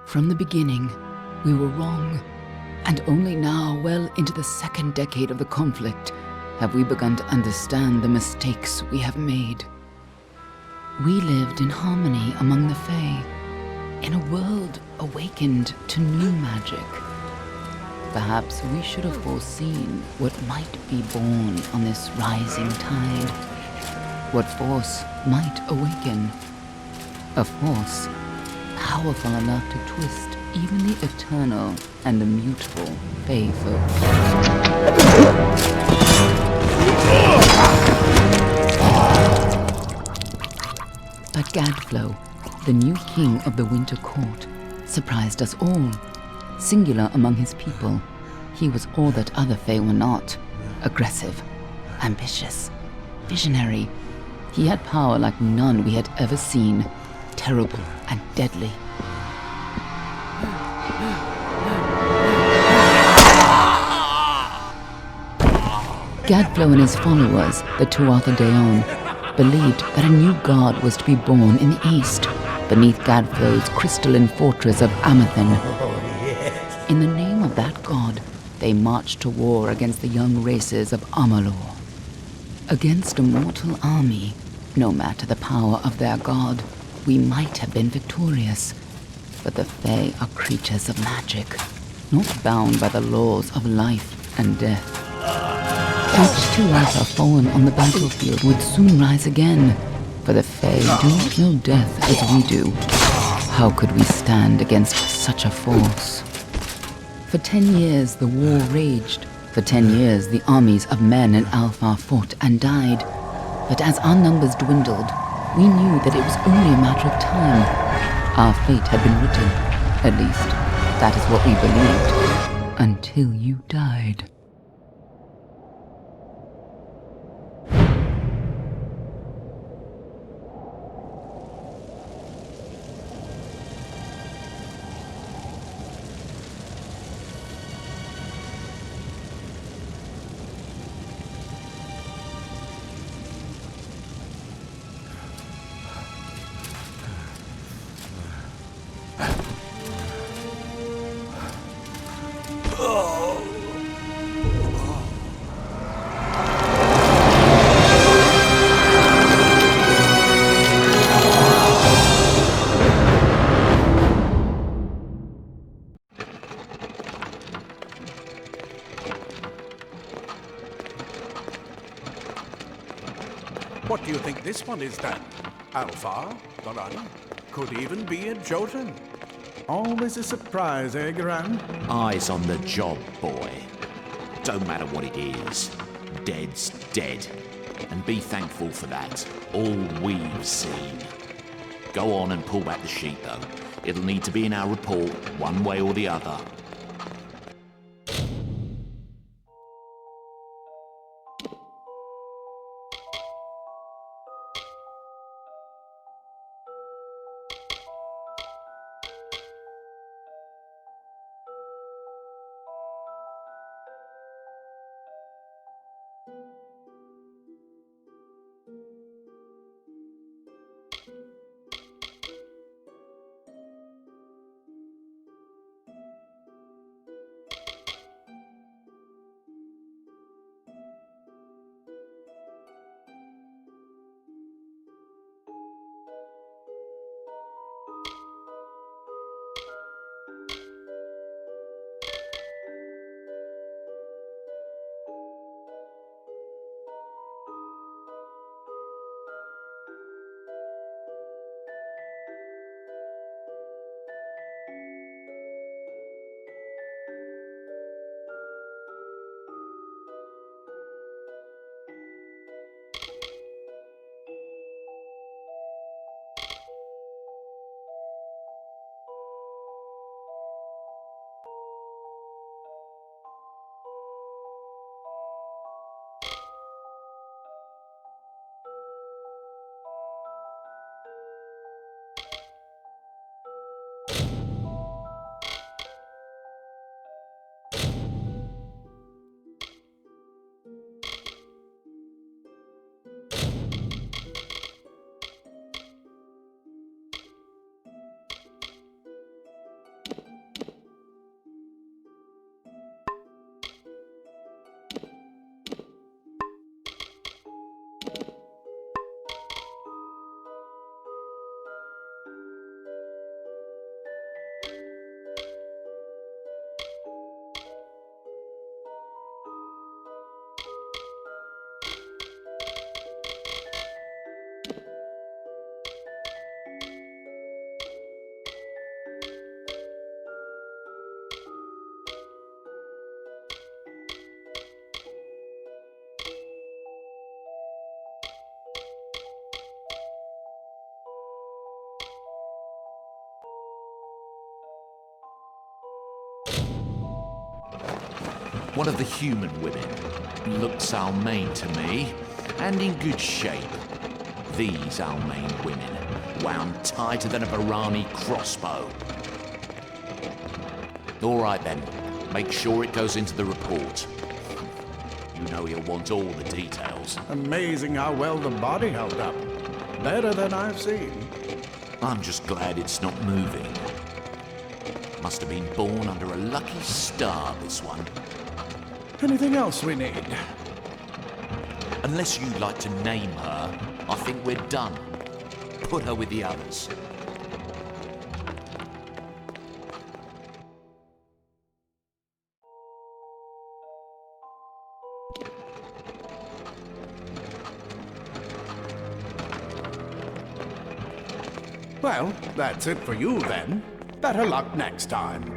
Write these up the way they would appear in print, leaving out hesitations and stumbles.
From the beginning, we were wrong, and only now, well into the second decade of the conflict, have we begun to understand the mistakes we have made. We lived in harmony among the Fae, in a world awakened to new magic. Perhaps we should have foreseen what might be born on this rising tide. What force might awaken. A force powerful enough to twist even the eternal and immutable Fae folk. But Gadflow, the new king of the Winter Court, surprised us all. Singular among his people, he was all that other Fae were not. Aggressive, ambitious, visionary. He had power like none we had ever seen, terrible and deadly. Gadflow and his followers, the Tuatha Deon, believed that a new god was to be born in the east, beneath Gadflow's crystalline fortress of Amathen. In the name of that god, they marched to war against the young races of Amalur. Against a mortal army, no matter the power of their god, we might have been victorious. But the Fae are creatures of magic, not bound by the laws of life and death. Each Tuatha fallen on the battlefield would soon rise again, for the Fae do not know death as we do. How could we stand against such a force? For 10 years the war raged. For 10 years the armies of Men and Alpha fought and died. But as our numbers dwindled, we knew that it was only a matter of time. Our fate had been written. At least, that is what we believed. Until you died. What do you think this one is then? Alpha? Dorani? Could even be a Jotun. Always a surprise, eh, Garan? Eyes on the job, boy. Don't matter what it is. Dead's dead. And be thankful for that. All we've seen. Go on and pull back the sheet, though. It'll need to be in our report, one way or the other. One of the human women. Looks Almain to me, and in good shape. These Almain women, wound tighter than a Barani crossbow. All right then, make sure it goes into the report. You know he'll want all the details. Amazing how well the body held up. Better than I've seen. I'm just glad it's not moving. Must have been born under a lucky star, this one. Anything else we need? Unless you'd like to name her, I think we're done. Put her with the others. Well, that's it for you then. Better luck next time.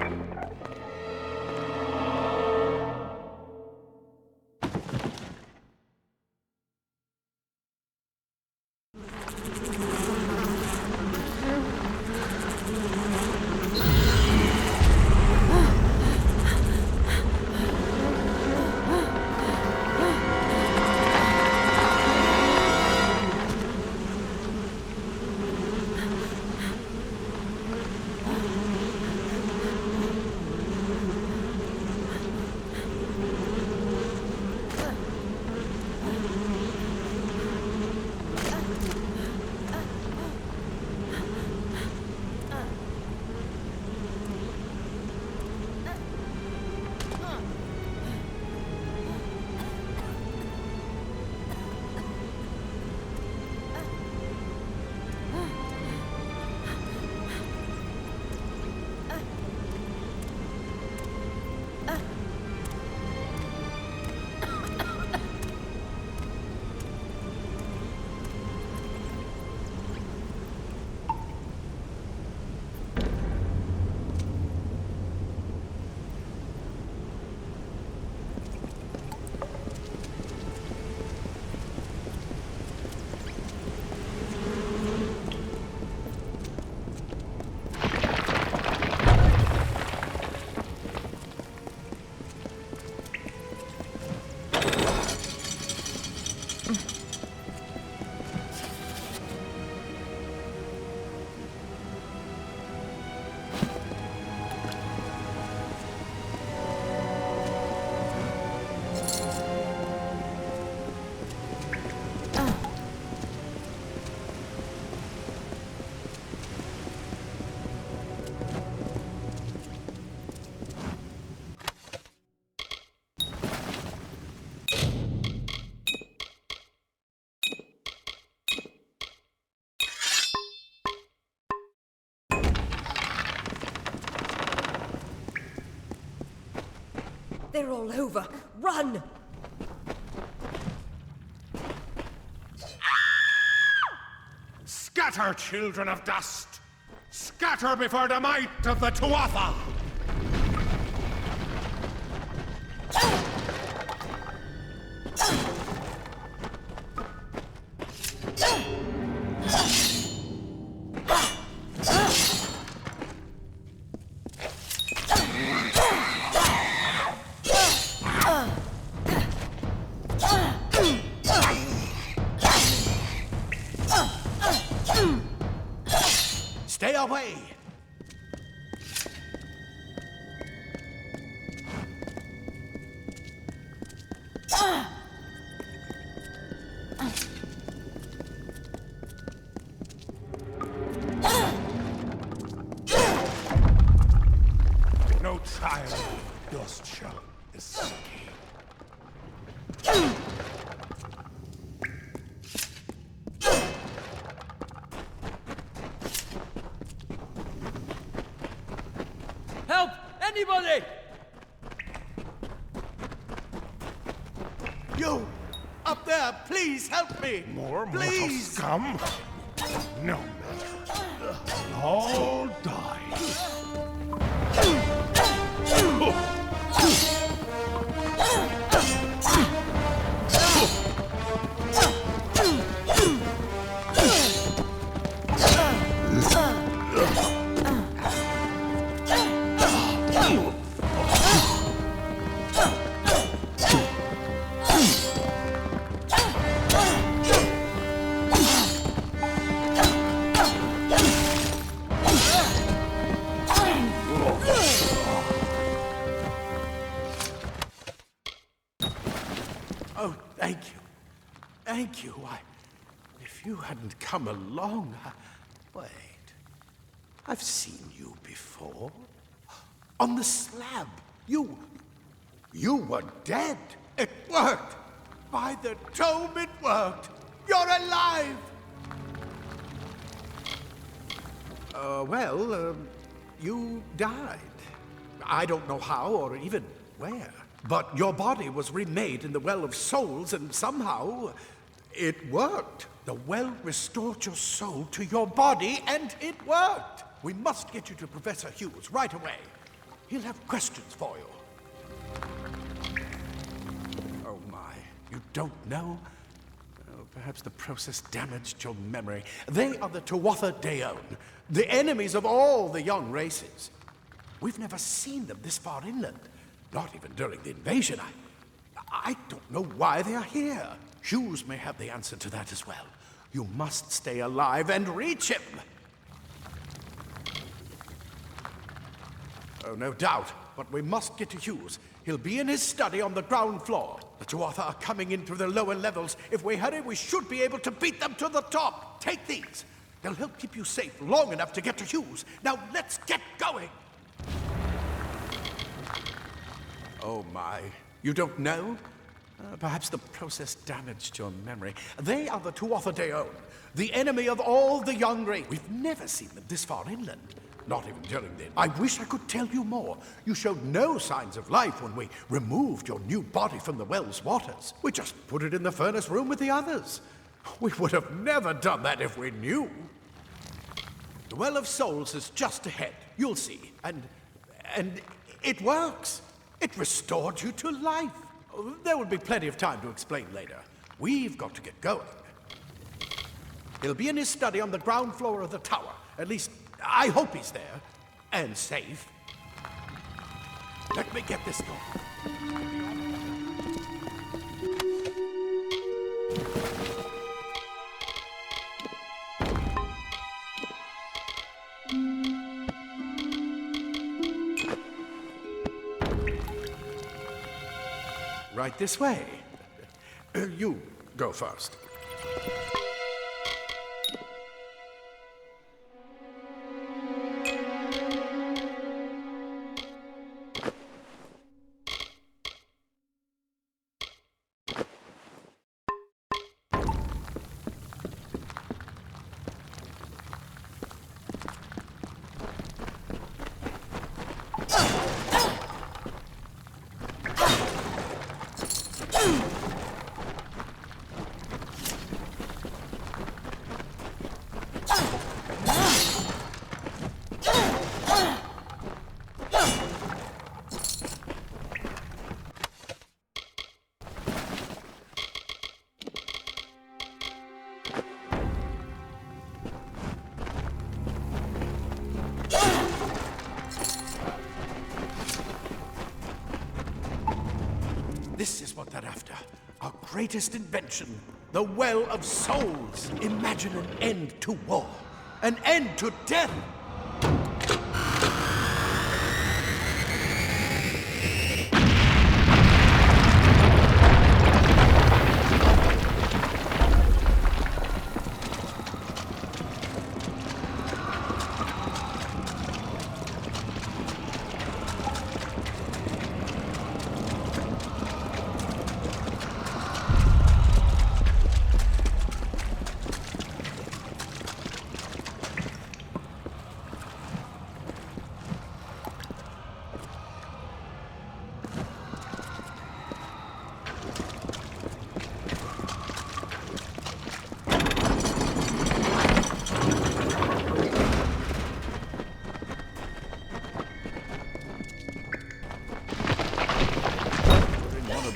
They're all over. Run! Scatter, children of dust! Scatter before the might of the Tuatha! Stay away! No child dost shall escape. Help! Anybody! You! Up there, please help me! More mortal Please! scum? No matter. All die. Thank you. Thank you. If you hadn't come along, Wait. I've seen you before. On the slab. You were dead. It worked. By the tome, it worked. You're alive. You died. I don't know how or even where. But your body was remade in the Well of Souls, and somehow it worked. The well restored your soul to your body, and it worked. We must get you to Professor Hughes right away. He'll have questions for you. Oh my, you don't know? Oh, perhaps the process damaged your memory. They are the Tuatha Deon, the enemies of all the young races. We've never seen them this far inland, not even during the invasion. I don't know why they are here. Hughes may have the answer to that as well. You must stay alive and reach him. Oh, no doubt, but we must get to Hughes. He'll be in his study on the ground floor. The Tuatha are coming in through the lower levels. If we hurry, we should be able to beat them to the top. Take these. They'll help keep you safe long enough to get to Hughes. Now, let's get going. Oh, my. You don't know? Perhaps the process damaged your memory. They are the Tuatha Deon, the enemy of all the young race. We've never seen them this far inland. Not even during the... I wish I could tell you more. You showed no signs of life when we removed your new body from the well's waters. We just put it in the furnace room with the others. We would have never done that if we knew. The Well of Souls is just ahead. You'll see. And it works. It restored you to life. There will be plenty of time to explain later. We've got to get going. He'll be in his study on the ground floor of the tower. At least, I hope he's there. And safe. Let me get this going. Right this way. You go first. This is what they're after. Our greatest invention, the Well of Souls. Imagine an end to war, an end to death.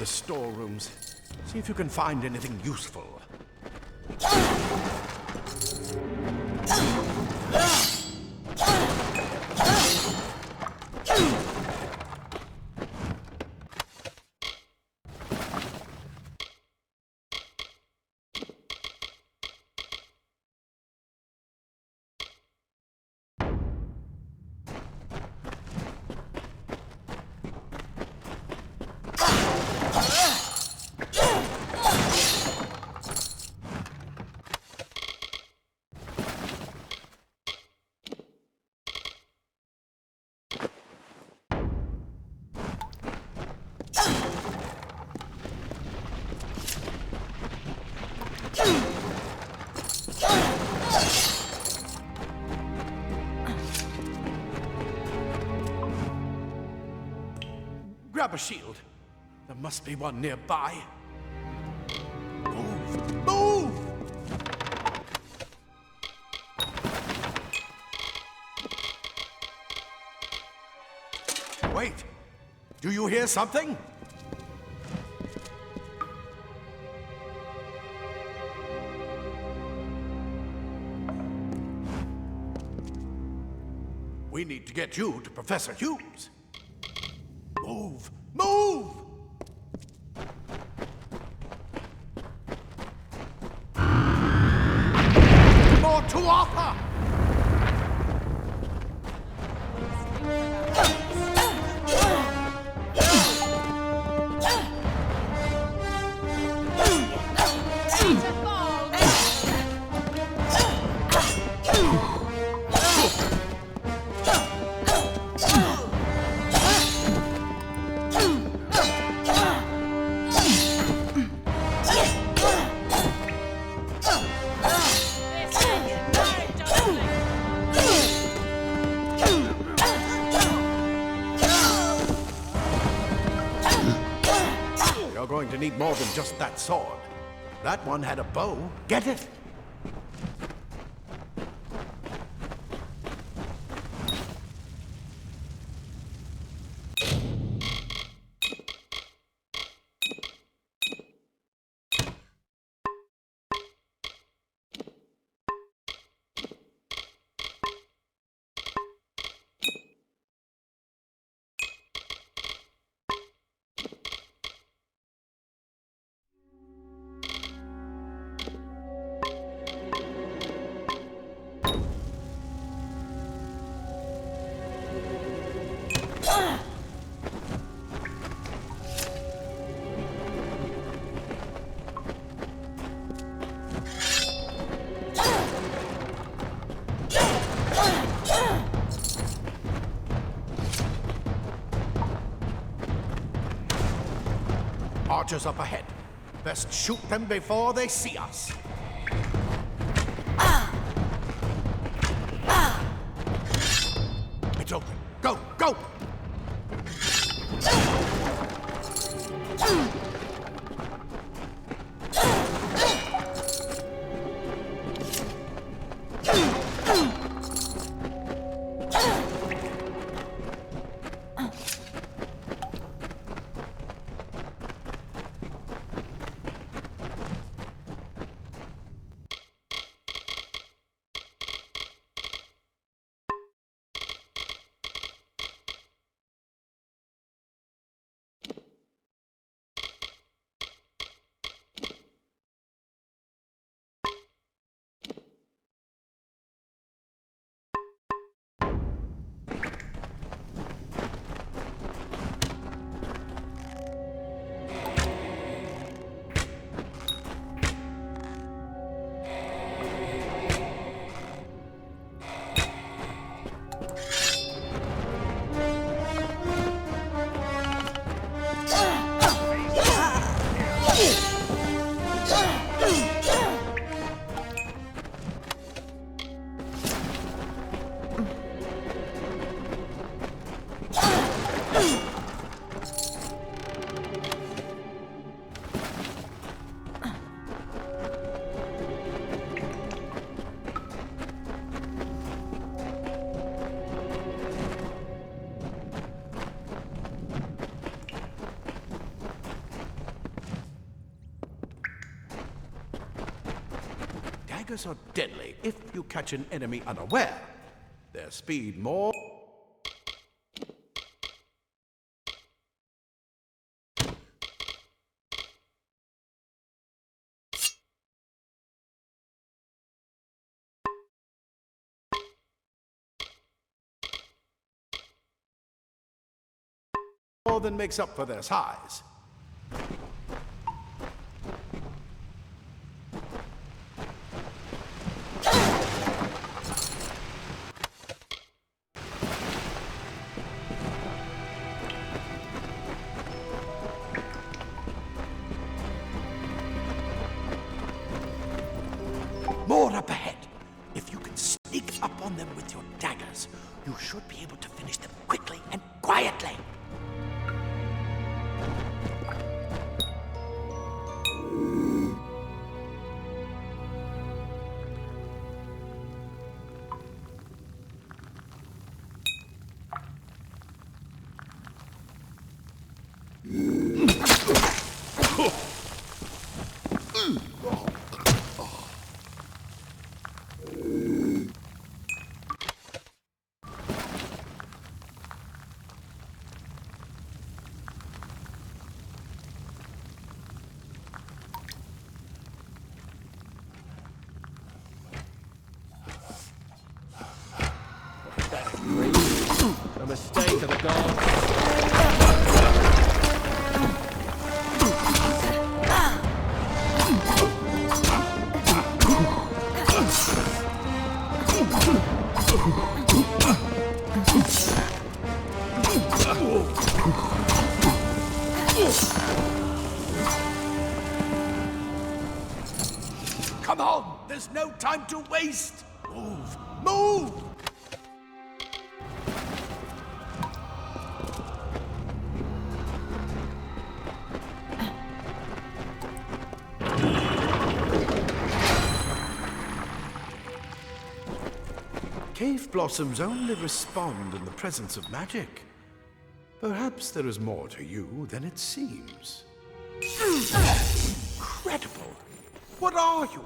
Storerooms. See if you can find anything useful. grab a shield. There must be one nearby. Move! Move! Wait! Do you hear something? We need to get you to Professor Hughes. Move! Move! More THQ! You're going to need more than just that sword. That one had a bow. Get it? Archers up ahead. Best shoot them before they see us. It's open. Go, go! Daggers are deadly if you catch an enemy unaware. Their speed more than makes up for their size. More up ahead. If you can sneak up on them with your daggers, you should be able to finish them quickly and quietly. to the gods. Come on! There's no time to waste! Move! Move! Cave blossoms only respond in the presence of magic. Perhaps there is more to you than it seems. Incredible! What are you?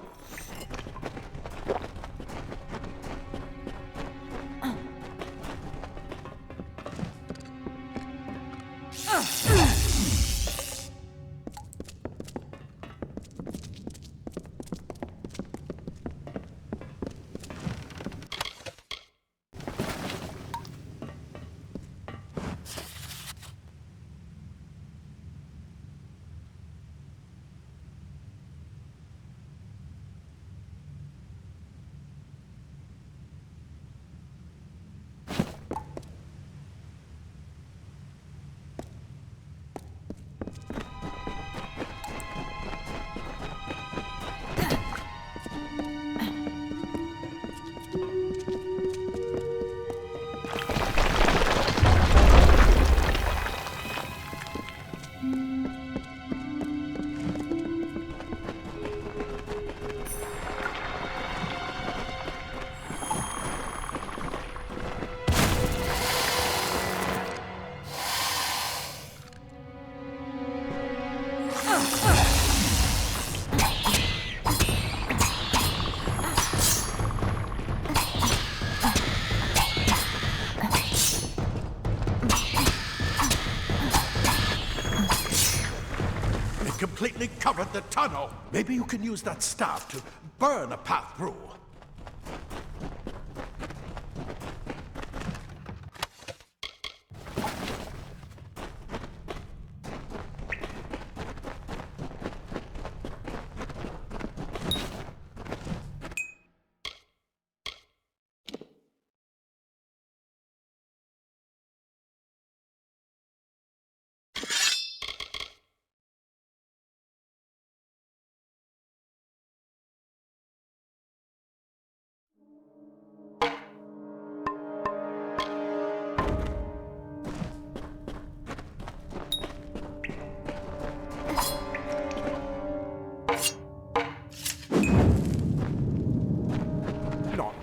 Completely covered the tunnel. Maybe you can use that staff to burn a path through.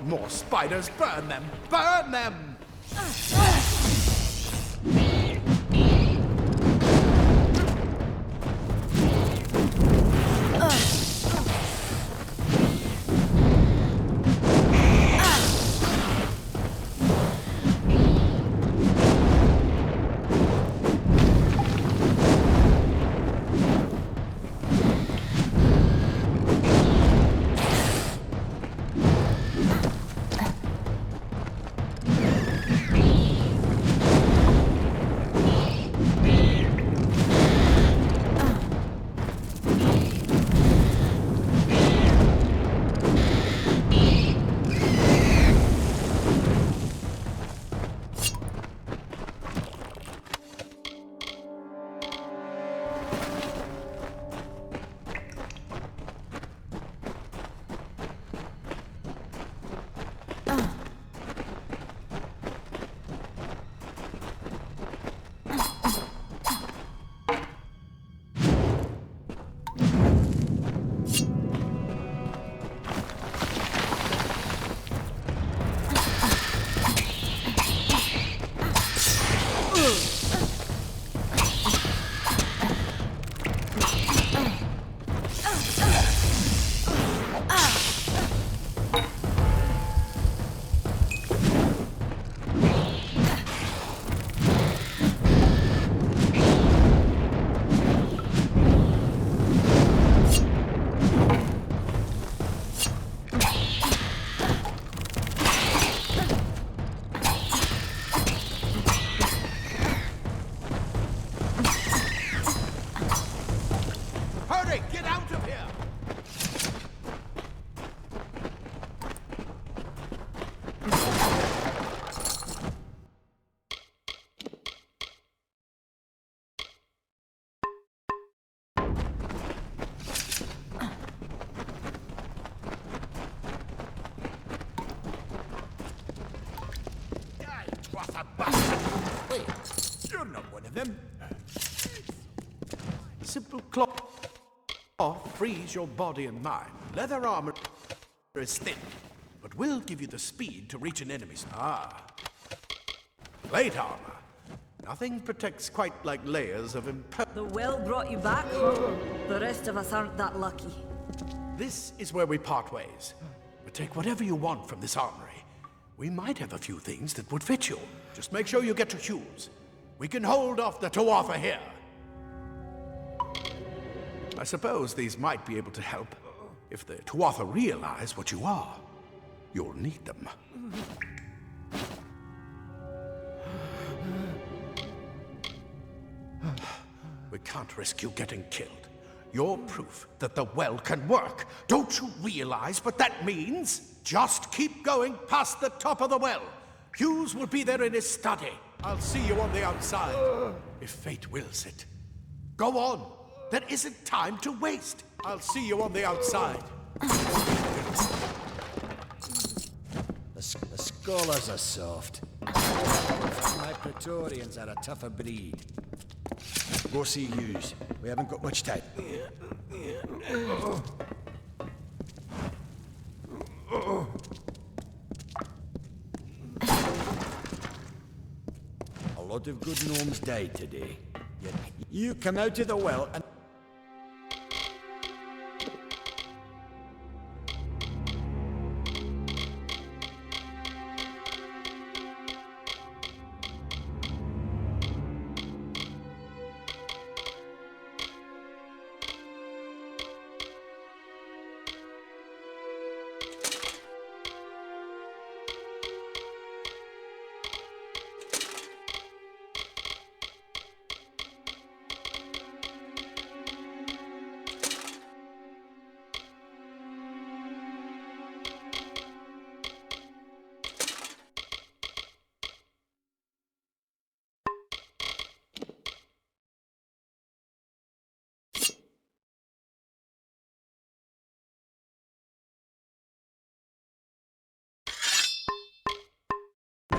More spiders! Burn them! Burn them! say, get out of here! Wait, you're not one of them. Simple cloth frees your body and mind. Leather armor is thin, but will give you the speed to reach an enemy's. Plate armor. Nothing protects quite like layers of The well brought you back, huh? The rest of us aren't that lucky. This is where we part ways. But take whatever you want from this armory. We might have a few things that would fit you. Just make sure you get to Hughes. We can hold off the THQ here. I suppose these might be able to help. If the THQ realize what you are, you'll need them. We can't risk you getting killed. You're proof that the well can work. Don't you realize what that means? Just keep going past the top of the well. Hughes will be there in his study. I'll see you on the outside, if fate wills it. Go on. There isn't time to waste. I'll see you on the outside. The scholars are soft. My Praetorians are a tougher breed. Go see Hughes. We haven't got much time. A lot of good gnomes died today. Yet you come out of the well and...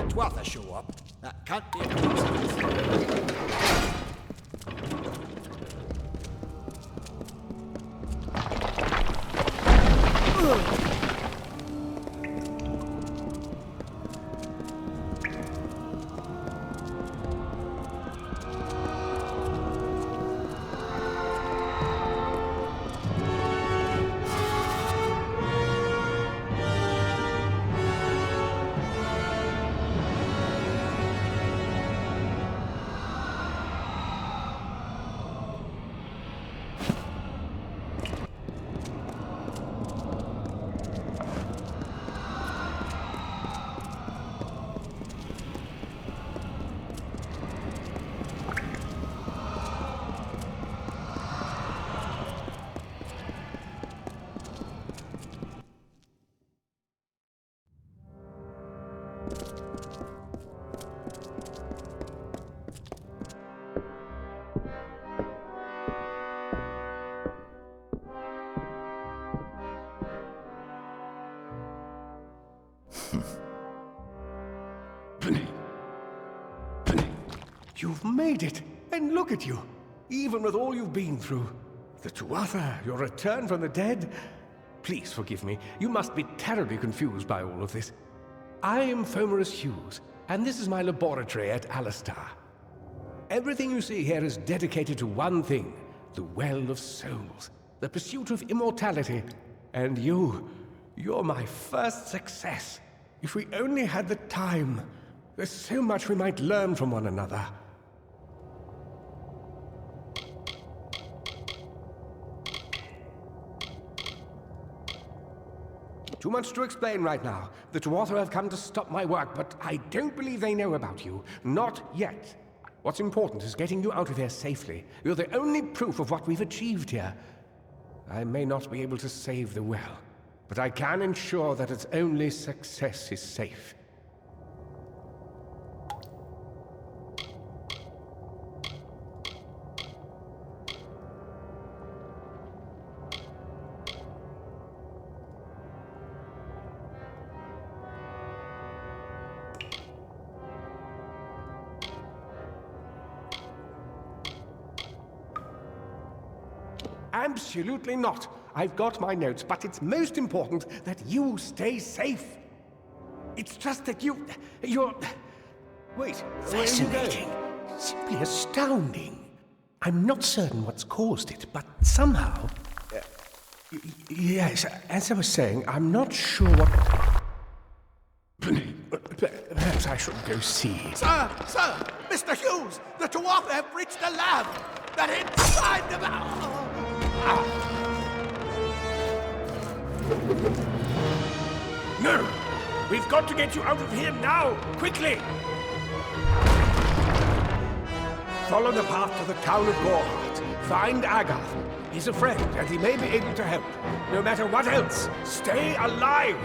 Twatha show up. That can't be a coincidence. You've made it, and look at you. Even with all you've been through. The THQ, your return from the dead. Please forgive me. You must be terribly confused by all of this. I am Fomerus Hughes, and this is my laboratory at Alistar. Everything you see here is dedicated to one thing, the Well of Souls, the pursuit of immortality. And you're my first success. If we only had the time, there's so much we might learn from one another. Too much to explain right now. The THQ have come to stop my work, but I don't believe they know about you. Not yet. What's important is getting you out of here safely. You're the only proof of what we've achieved here. I may not be able to save the well, but I can ensure that its only success is safe. Absolutely not. I've got my notes, but it's most important that you stay safe. It's just that you're... Wait, fascinating. Simply astounding. I'm not certain what's caused it, but somehow... yes, as I was saying, I'm not sure what... Perhaps I should go see. Sir! Mr. Hughes! The Tuatha have reached the lab! They're inside the lab! No! We've got to get you out of here now! Quickly! Follow the path to the town of KoARR. Find Agath. He's a friend, and he may be able to help. No matter what else, stay alive!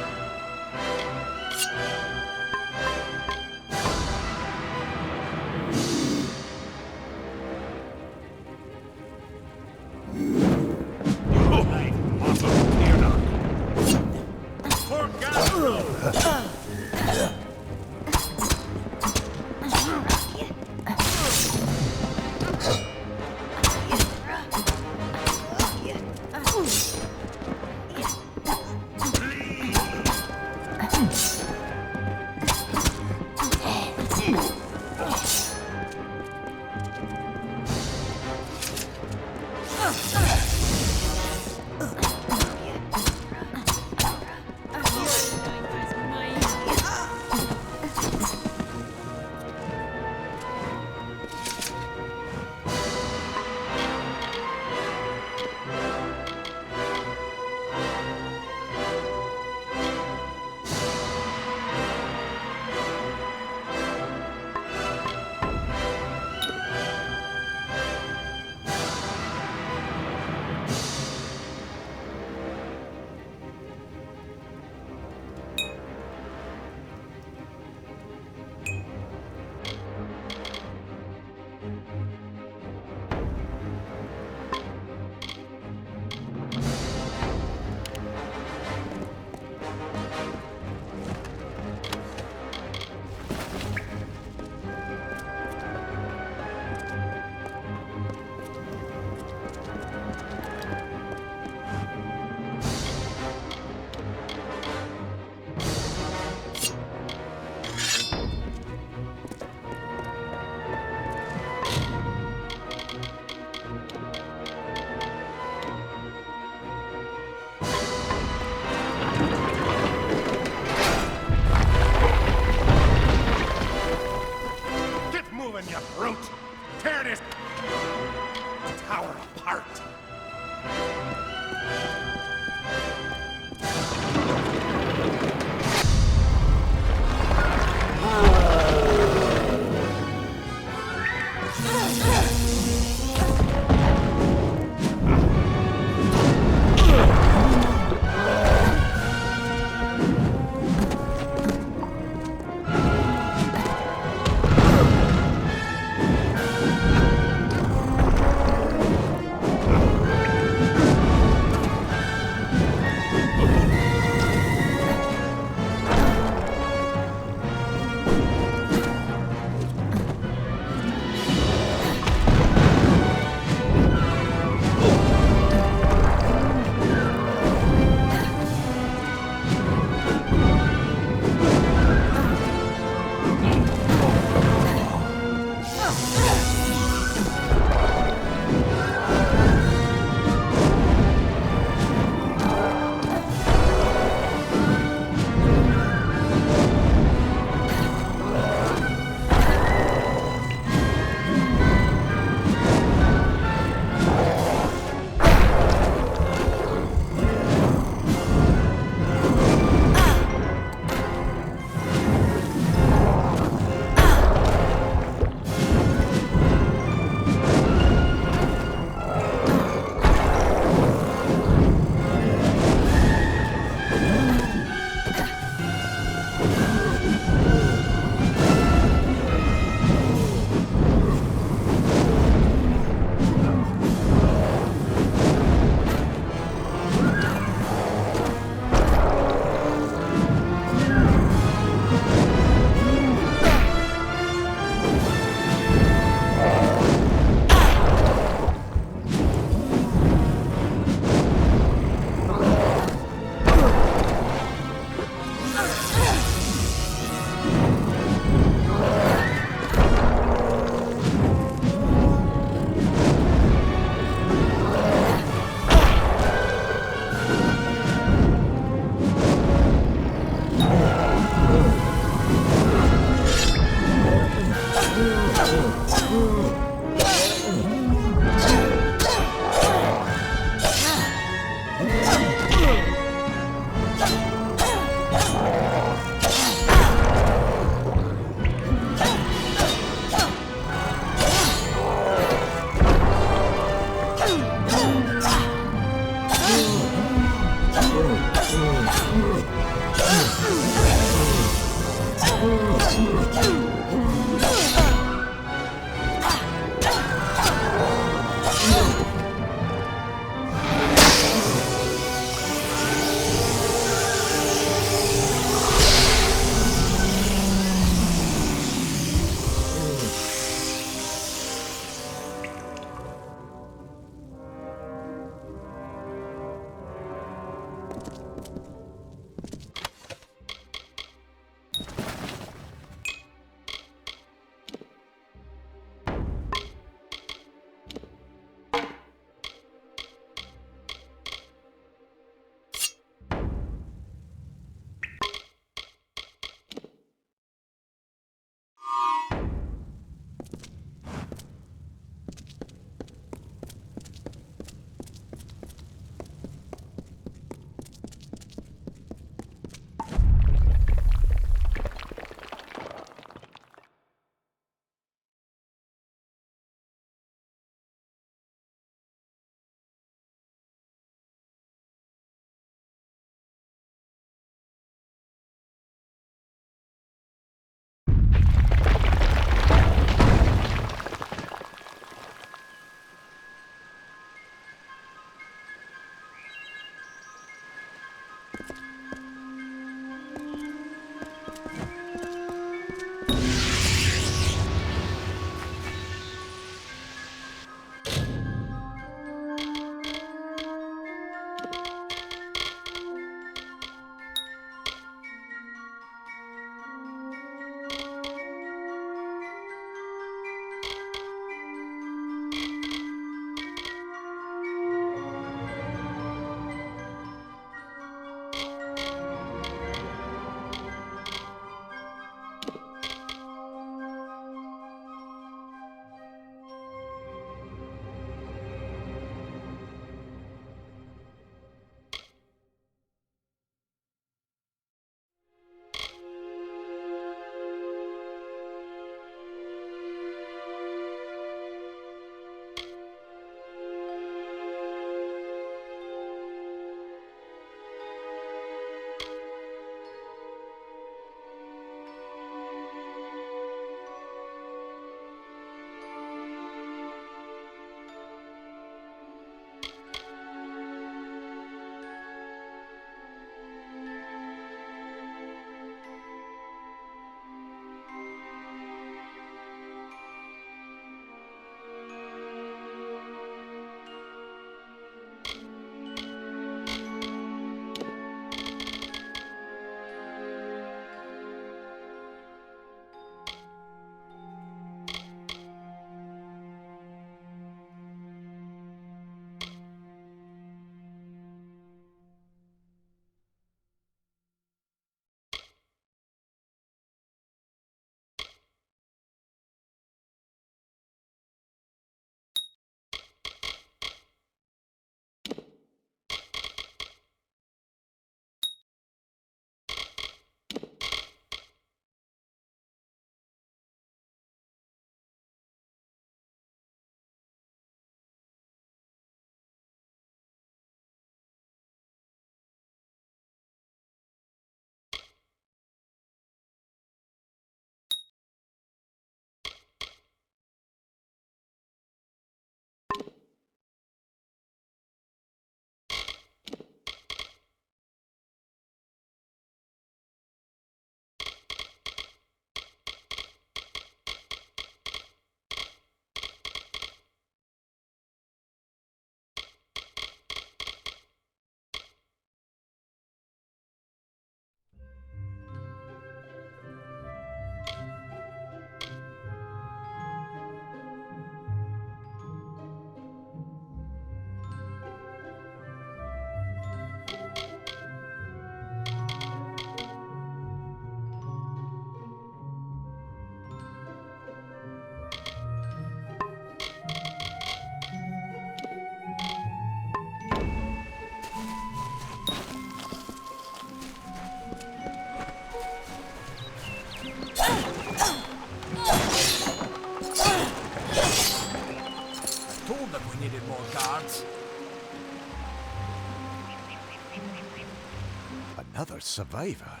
Another survivor?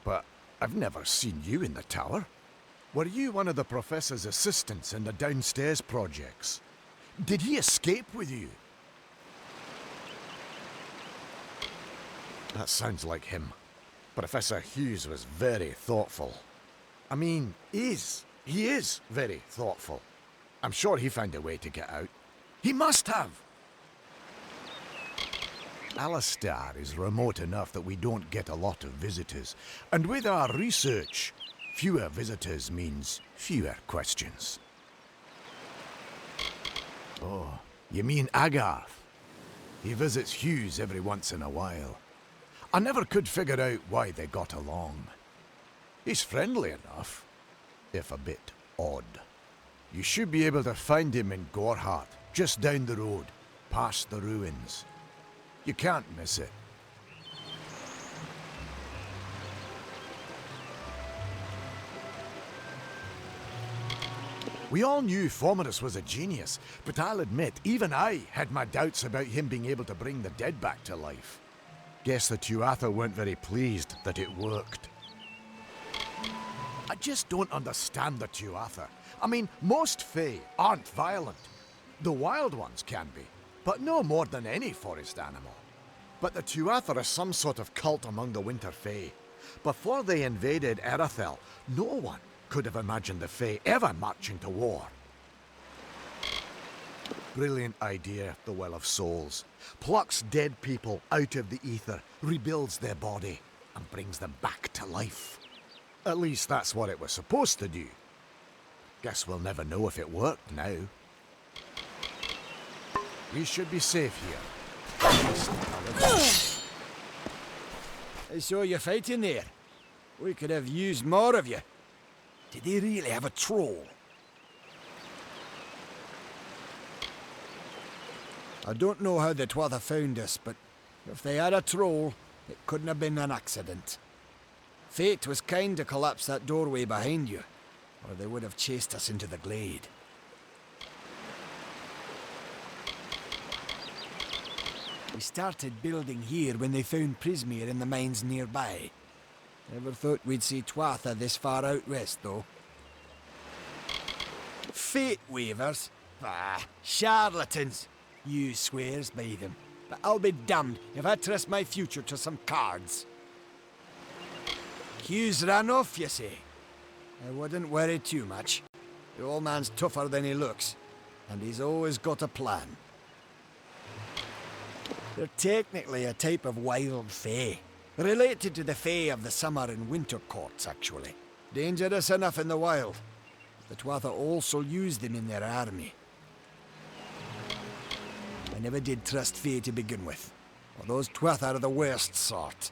But I've never seen you in the tower. Were you one of the Professor's assistants in the downstairs projects? Did he escape with you? That sounds like him. Professor Hughes was very thoughtful. I mean, he is very thoughtful. I'm sure he found a way to get out. He must have! Alistair is remote enough that we don't get a lot of visitors. And with our research, fewer visitors means fewer questions. Oh, you mean Agarth? He visits Hughes every once in a while. I never could figure out why they got along. He's friendly enough, if a bit odd. You should be able to find him in Gorhart, just down the road, past the ruins. You can't miss it. We all knew Fomerus was a genius, but I'll admit, even I had my doubts about him being able to bring the dead back to life. Guess the Tuatha weren't very pleased that it worked. I just don't understand the Tuatha. I mean, most Fae aren't violent. The wild ones can be, but no more than any forest animal. But the Tuatha are some sort of cult among the Winter Fae. Before they invaded Erethel, no one could have imagined the Fae ever marching to war. Brilliant idea, the Well of Souls. Plucks dead people out of the ether, rebuilds their body, and brings them back to life. At least that's what it was supposed to do. Guess we'll never know if it worked now. We should be safe here. I saw you fighting there. We could have used more of you. Did they really have a troll? I don't know how the Tuatha found us, but if they had a troll, it couldn't have been an accident. Fate was kind to collapse that doorway behind you, or they would have chased us into the glade. We started building here when they found Prismere in the mines nearby. Never thought we'd see Tuatha this far out west, though. Fate weavers? Ah, charlatans! You swears by them, but I'll be damned if I trust my future to some cards. Hughes ran off, you say? I wouldn't worry too much. The old man's tougher than he looks, and he's always got a plan. They're technically a type of wild fae, related to the fae of the summer and winter courts, actually. Dangerous enough in the wild. The Tuatha also use them in their army. I never did trust fae to begin with. Well, those Tuatha are the worst sort.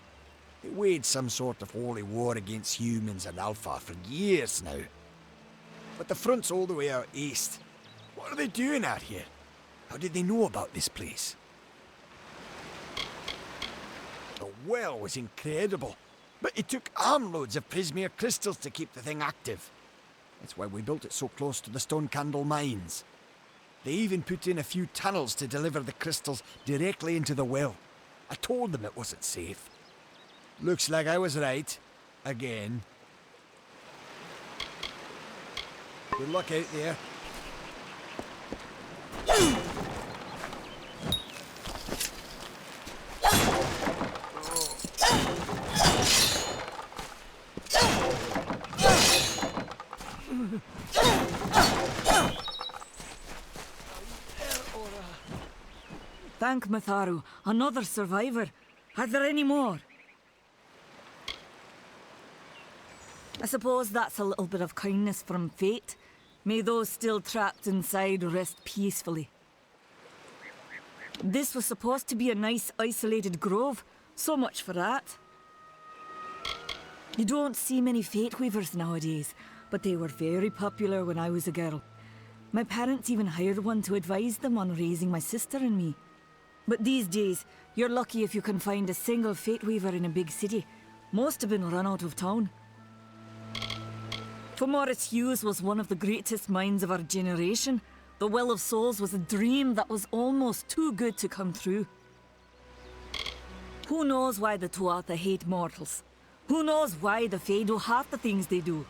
They waged some sort of holy war against humans and Alpha for years now. But the front's all the way out east. What are they doing out here? How did they know about this place? The well was incredible, but it took armloads of Prismere crystals to keep the thing active. That's why we built it so close to the Stone Candle mines. They even put in a few tunnels to deliver the crystals directly into the well. I told them it wasn't safe. Looks like I was right. Again. Good luck out there. Thank Matharu, another survivor. Are there any more? I suppose that's a little bit of kindness from fate. May those still trapped inside rest peacefully. This was supposed to be a nice isolated grove. So much for that. You don't see many fate weavers nowadays, but they were very popular when I was a girl. My parents even hired one to advise them on raising my sister and me. But these days, you're lucky if you can find a single fate weaver in a big city. Most have been run out of town. Fomerus Hughes was one of the greatest minds of our generation. The Well of Souls was a dream that was almost too good to come true. Who knows why the Tuatha hate mortals? Who knows why the Fae do half the things they do?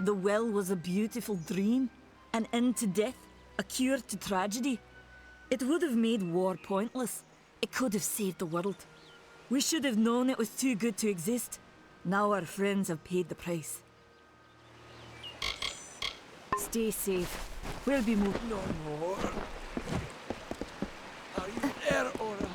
The well was a beautiful dream, an end to death, a cure to tragedy. It would have made war pointless. It could have saved the world. We should have known it was too good to exist. Now our friends have paid the price. Stay safe. We'll be moving. No more. Are you there, Ora?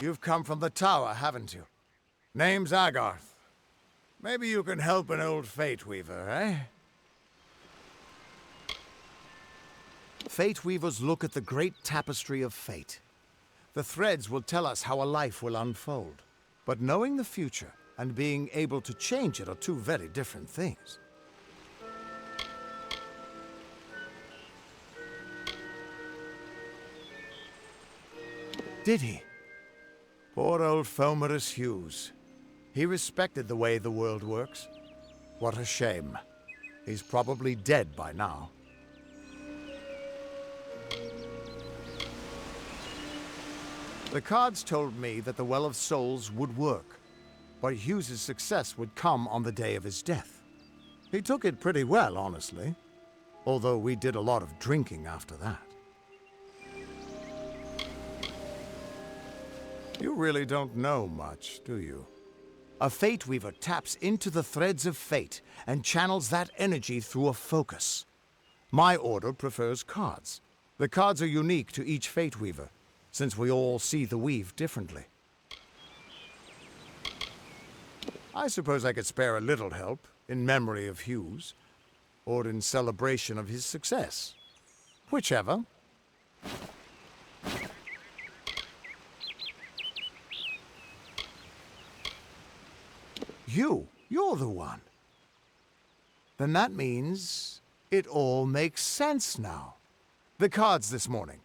You've come from the tower, haven't you? Name's Agarth. Maybe you can help an old Fate Weaver, eh? Fate Weavers look at the great tapestry of fate. The threads will tell us how a life will unfold. But knowing the future and being able to change it are two very different things. Did he? Poor old Fomerus Hughes. He respected the way the world works. What a shame. He's probably dead by now. The cards told me that the Well of Souls would work, but Hughes's success would come on the day of his death. He took it pretty well, honestly, although we did a lot of drinking after that. You really don't know much, do you? A Fate Weaver taps into the threads of fate and channels that energy through a focus. My order prefers cards. The cards are unique to each Fate Weaver, since we all see the weave differently. I suppose I could spare a little help in memory of Hughes, or in celebration of his success. Whichever. You're the one. Then that means it all makes sense now. The cards this morning.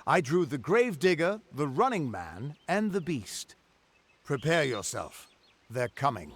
I drew the Gravedigger, the Running Man, and the Beast. Prepare yourself. They're coming.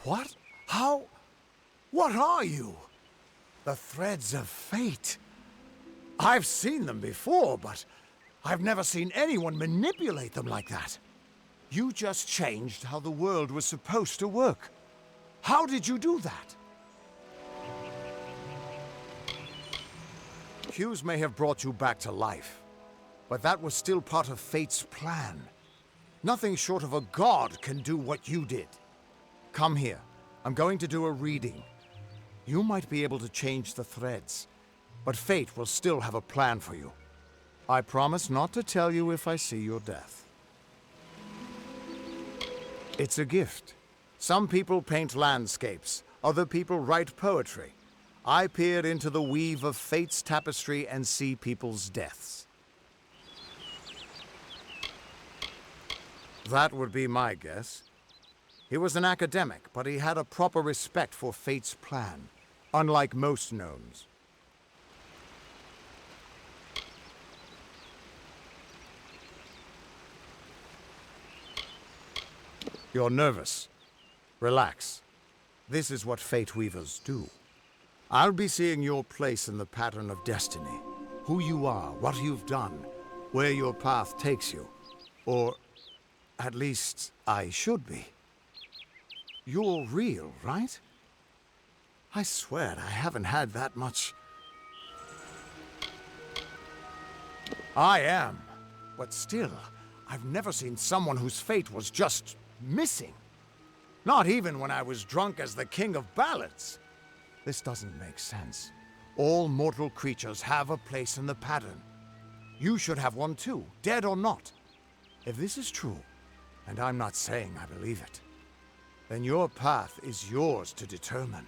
What? How? What are you? The threads of fate. I've seen them before, but I've never seen anyone manipulate them like that. You just changed how the world was supposed to work. How did you do that? Hughes may have brought you back to life, but that was still part of Fate's plan. Nothing short of a god can do what you did. Come here. I'm going to do a reading. You might be able to change the threads, but Fate will still have a plan for you. I promise not to tell you if I see your death. It's a gift. Some people paint landscapes, other people write poetry. I peer into the weave of Fate's tapestry and see people's deaths. That would be my guess. He was an academic, but he had a proper respect for Fate's plan, unlike most gnomes. You're nervous. Relax. This is what Fate Weavers do. I'll be seeing your place in the pattern of destiny. Who you are, what you've done, where your path takes you. Or, at least, I should be. You're real, right? I swear I haven't had that much. I am. But still, I've never seen someone whose fate was just missing. Not even when I was drunk as the King of Ballads. This doesn't make sense. All mortal creatures have a place in the pattern. You should have one too, dead or not. If this is true, and I'm not saying I believe it, then your path is yours to determine.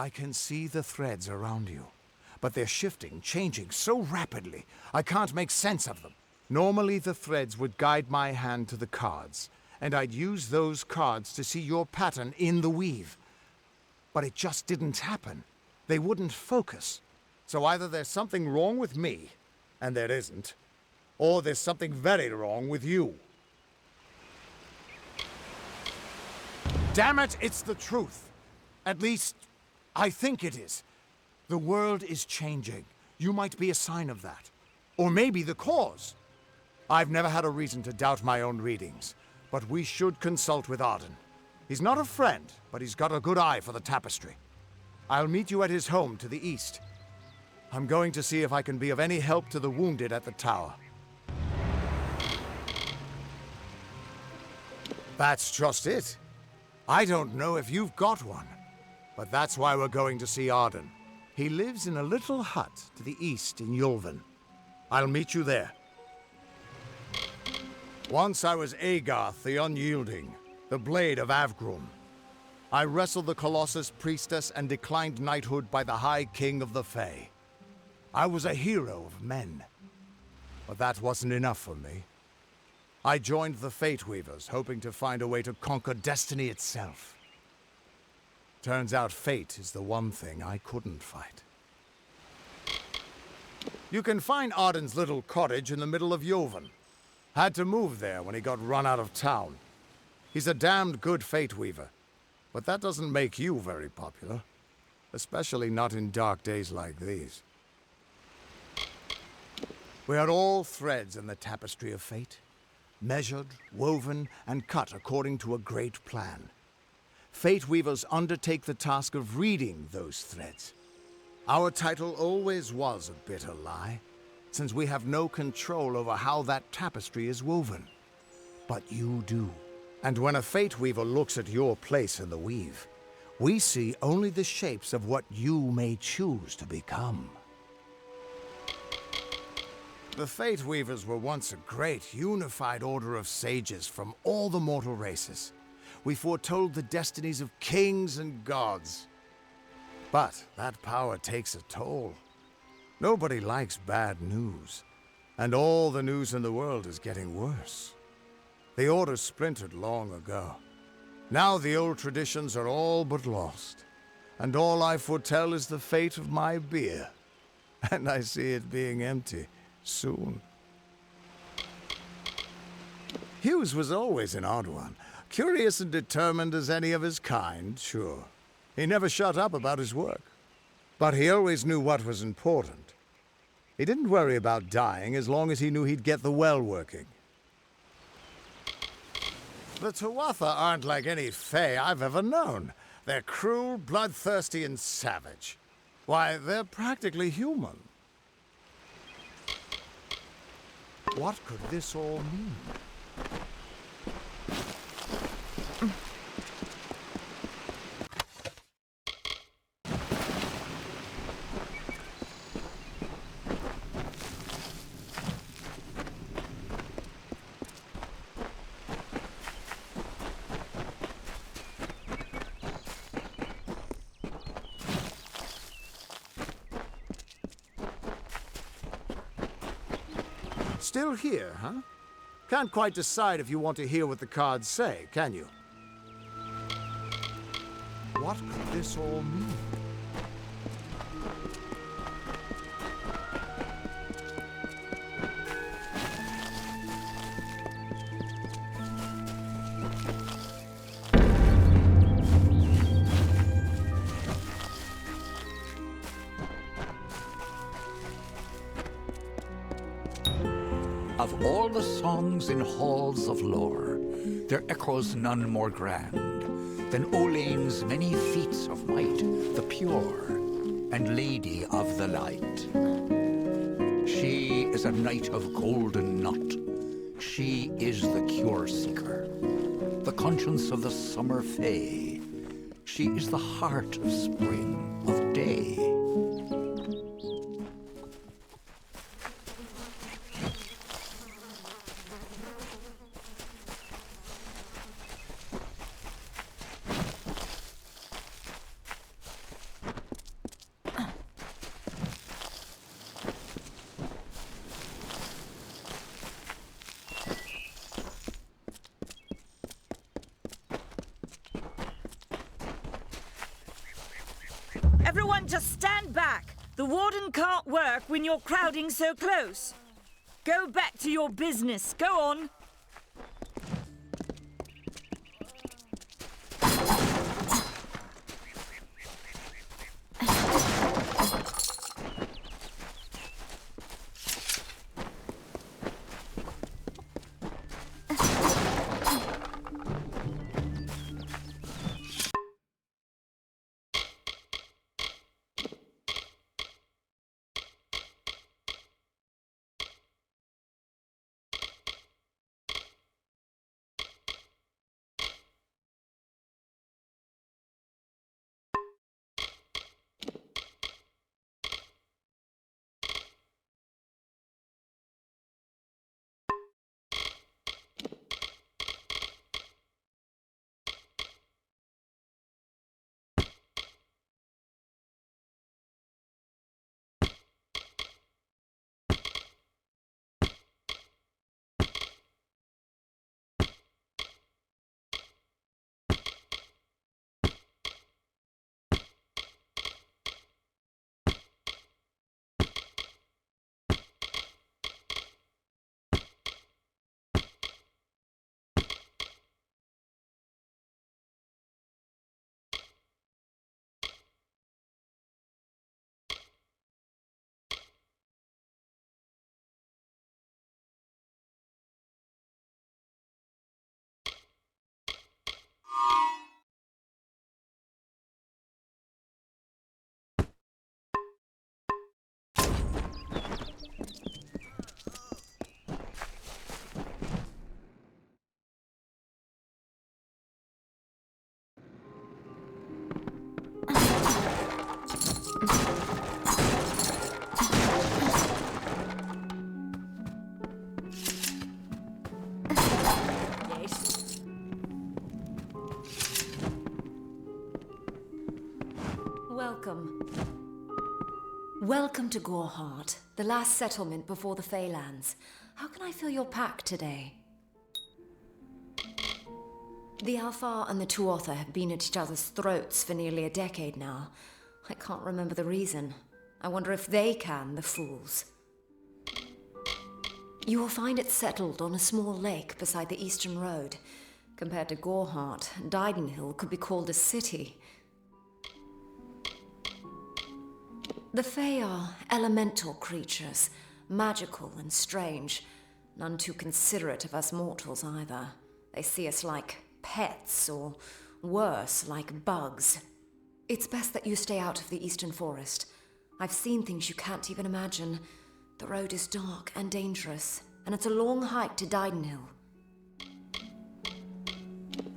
I can see the threads around you, but they're shifting, changing so rapidly, I can't make sense of them. Normally the threads would guide my hand to the cards, and I'd use those cards to see your pattern in the weave. But it just didn't happen. They wouldn't focus. So either there's something wrong with me, and there isn't, or there's something very wrong with you. Damn it, it's the truth. At least, I think it is. The world is changing. You might be a sign of that. Or maybe the cause. I've never had a reason to doubt my own readings, but we should consult with Arden. He's not a friend, but he's got a good eye for the tapestry. I'll meet you at his home to the east. I'm going to see if I can be of any help to the wounded at the tower. That's just it. I don't know if you've got one. But that's why we're going to see Arden. He lives in a little hut to the east in Yulven. I'll meet you there. Once I was Agarth the Unyielding, the Blade of Avgrum. I wrestled the Colossus Priestess and declined knighthood by the High King of the Fae. I was a hero of men. But that wasn't enough for me. I joined the Fate Weavers, hoping to find a way to conquer destiny itself. Turns out fate is the one thing I couldn't fight. You can find Arden's little cottage in the middle of Yulven. Had to move there when he got run out of town. He's a damned good fate weaver, but that doesn't make you very popular. Especially not in dark days like these. We are all threads in the tapestry of fate. Measured, woven, and cut according to a great plan. Fate Weavers undertake the task of reading those threads. Our title always was a bitter lie, since we have no control over how that tapestry is woven. But you do. And when a Fate Weaver looks at your place in the weave, we see only the shapes of what you may choose to become. The Fate Weavers were once a great, unified order of sages from all the mortal races. We foretold the destinies of kings and gods. But that power takes a toll. Nobody likes bad news, and all the news in the world is getting worse. The Order splintered long ago. Now the old traditions are all but lost, and all I foretell is the fate of my beer. And I see it being empty soon. Hughes was always an odd one. Curious and determined as any of his kind, sure. He never shut up about his work. But he always knew what was important. He didn't worry about dying as long as he knew he'd get the well working. The Tuatha aren't like any Fae I've ever known. They're cruel, bloodthirsty, and savage. Why, they're practically human. What could this all mean? Still here, huh? Can't quite decide if you want to hear what the cards say, can you? What could this all mean? Of all the songs in halls of lore, there echoes none more grand than Olane's many feats of might, the pure and lady of the light. She is a knight of golden knot. She is the cure seeker, the conscience of the summer fae. She is the heart of spring, of day. Everyone just stand back. The warden can't work when you're crowding so close. Go back to your business. Go on. Welcome to KoARR, the last settlement before the Feylands. How can I fill your pack today? The Alfar and the Tuatha have been at each other's throats for nearly a decade now. I can't remember the reason. I wonder if they can, the fools. You will find it settled on a small lake beside the Eastern Road. Compared to KoARR, Didenhill could be called a city. The Fae are elemental creatures, magical and strange. None too considerate of us mortals either. They see us like pets, or worse, like bugs. It's best that you stay out of the Eastern Forest. I've seen things you can't even imagine. The road is dark and dangerous, and it's a long hike to Didenhill.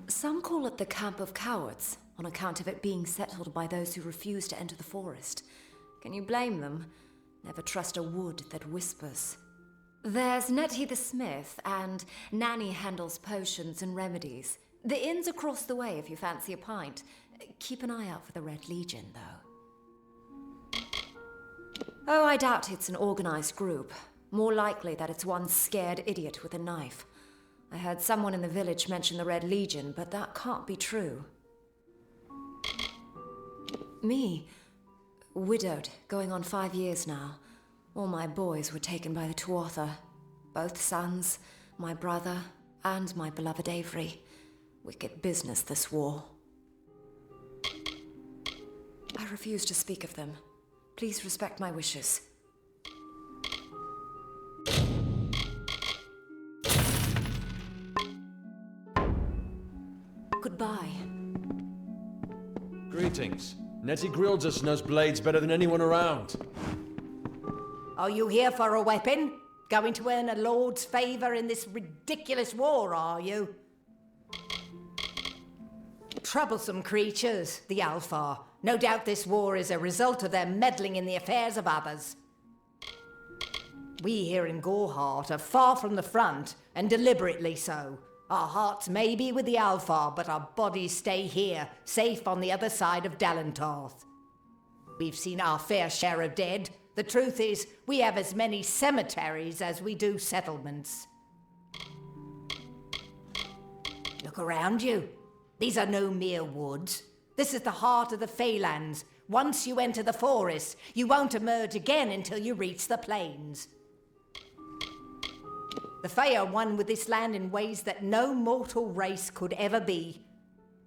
Some call it the Camp of Cowards, on account of it being settled by those who refuse to enter the forest. Can you blame them? Never trust a wood that whispers. There's Nettie the Smith, and Nanny handles potions and remedies. The inn's across the way if you fancy a pint. Keep an eye out for the Red Legion, though. Oh, I doubt it's an organized group. More likely that it's one scared idiot with a knife. I heard someone in the village mention the Red Legion, but that can't be true. Me? Widowed, going on 5 years now. All my boys were taken by the Tuatha. Both sons, my brother, and my beloved Avery. Wicked business, this war. I refuse to speak of them. Please respect my wishes. Goodbye. Greetings. Nettie Grildus knows blades better than anyone around. Are you here for a weapon? Going to earn a lord's favour in this ridiculous war, are you? Troublesome creatures, the Alfar. No doubt this war is a result of their meddling in the affairs of others. We here in KoARR are far from the front, and deliberately so. Our hearts may be with the Alfar, but our bodies stay here, safe on the other side of Dalentarth. We've seen our fair share of dead. The truth is, we have as many cemeteries as we do settlements. Look around you. These are no mere woods. This is the heart of the Feylands. Once you enter the forest, you won't emerge again until you reach the plains. The Fae are one with this land in ways that no mortal race could ever be.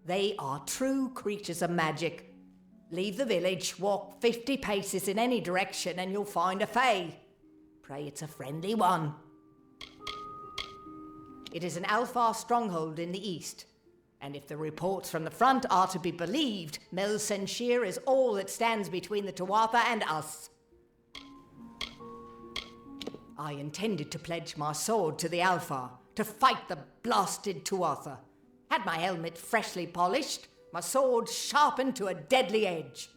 They are true creatures of magic. Leave the village, walk 50 paces in any direction, and you'll find a Fae. Pray it's a friendly one. It is an Alfar stronghold in the east, and if the reports from the front are to be believed, Melsenshir is all that stands between the Tuatha and us. I intended to pledge my sword to the Alfar, to fight the blasted Tuatha. Had my helmet freshly polished, my sword sharpened to a deadly edge.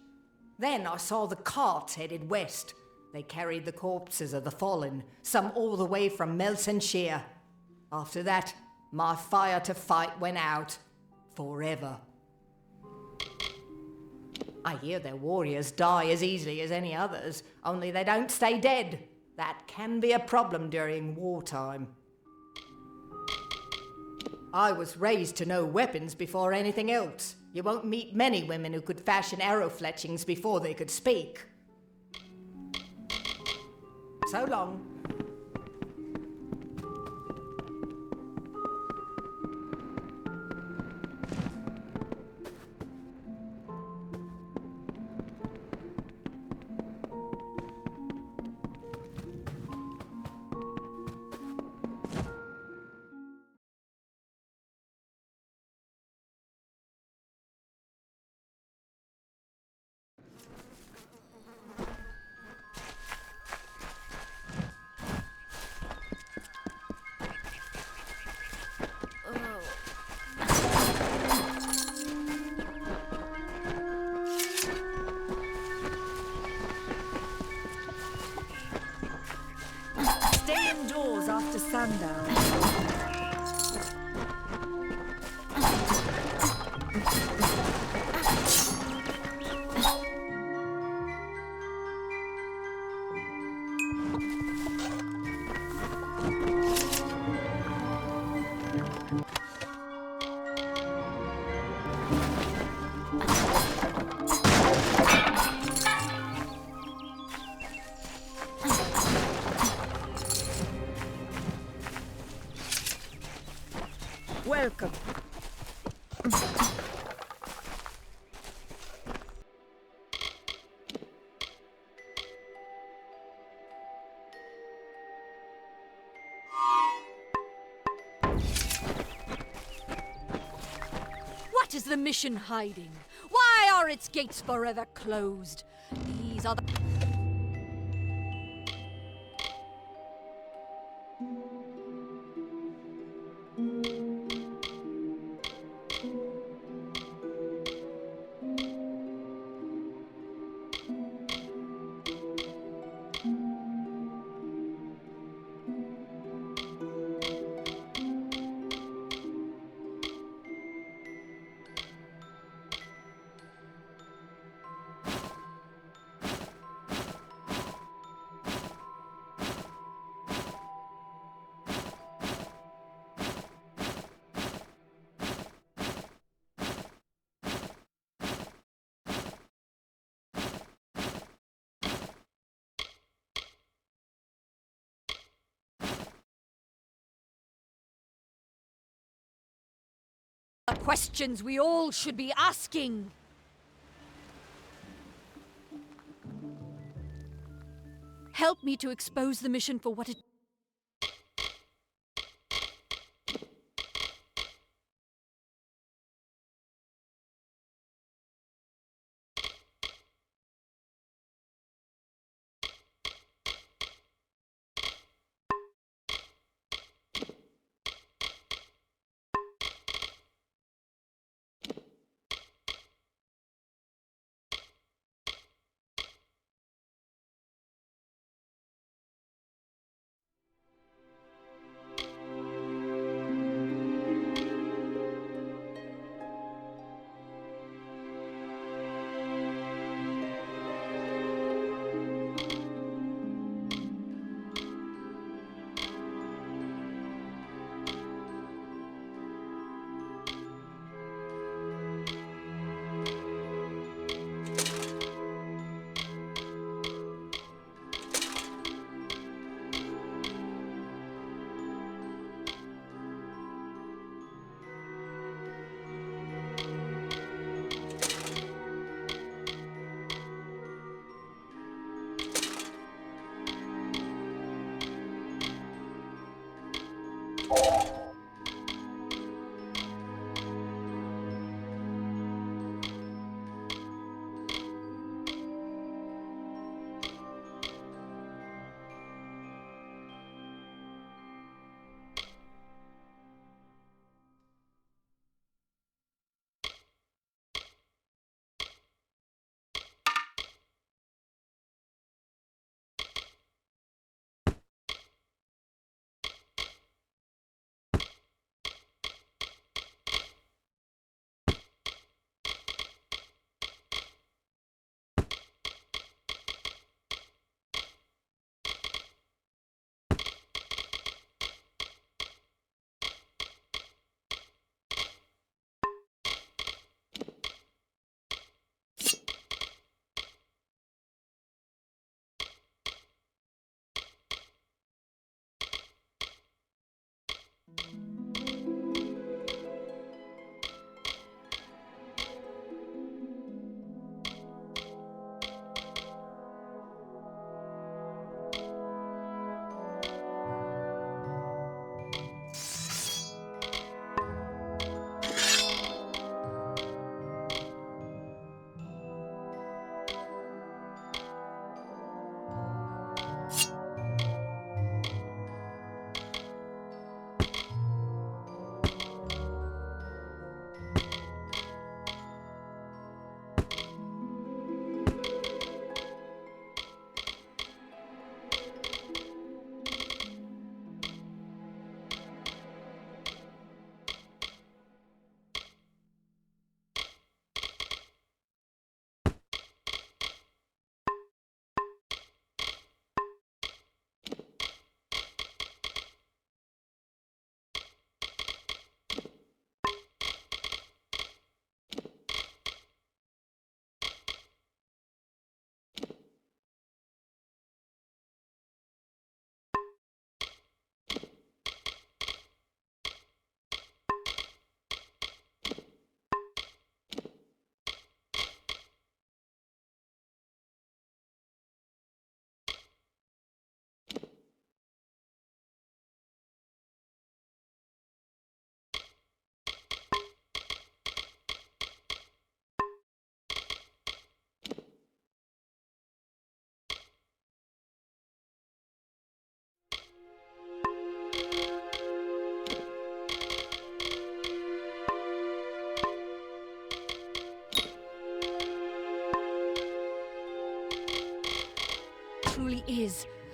Then I saw the carts headed west. They carried the corpses of the fallen, some all the way from Melsenshir. After that, my fire to fight went out. Forever. I hear their warriors die as easily as any others, only they don't stay dead. That can be a problem during wartime. I was raised to know weapons before anything else. You won't meet many women who could fashion arrow fletchings before they could speak. So long. Stay indoors after sundown. Welcome. What is the mission hiding? Why are its gates forever closed? These are the... questions we all should be asking. Help me to expose the mission for what it...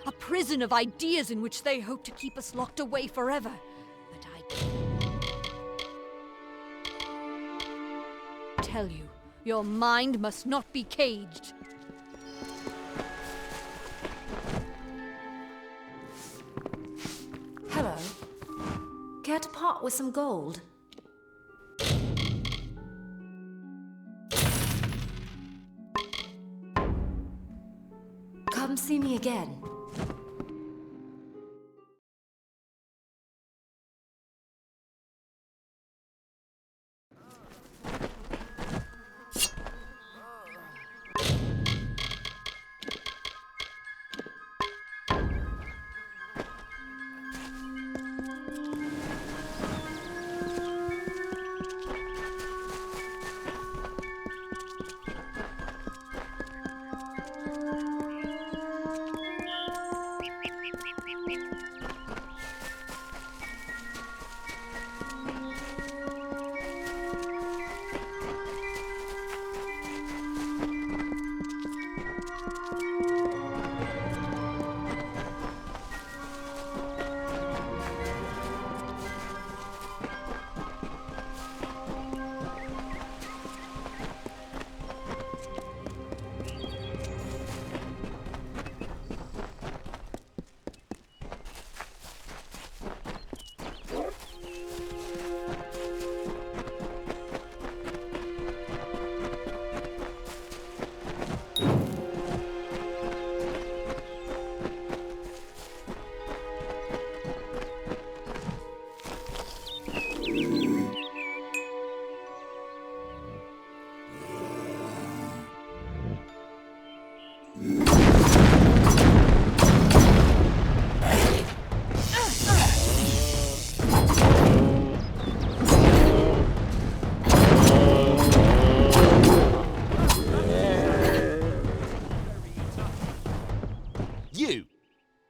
A prison of ideas in which they hope to keep us locked away forever. But I tell you, your mind must not be caged. Hello. Care to part with some gold? Come see me again.